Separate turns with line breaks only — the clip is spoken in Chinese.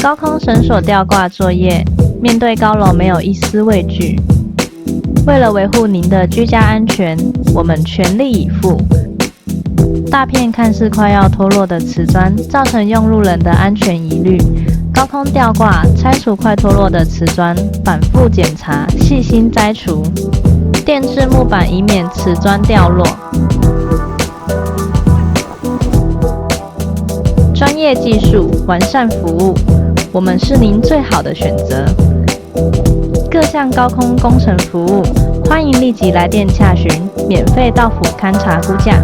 高空绳索吊挂作业，面对高楼没有一丝畏惧。为了维护您的居家安全，我们全力以赴。大片看似快要脱落的瓷砖，造成用路人的安全疑虑。高空吊挂，拆除快脱落的瓷砖，反复检查，细心摘除。垫制木板，以免瓷砖掉落。专业技术，完善服务，我们是您最好的选择。各项高空工程服务，欢迎立即来电洽询，免费到府勘查估价。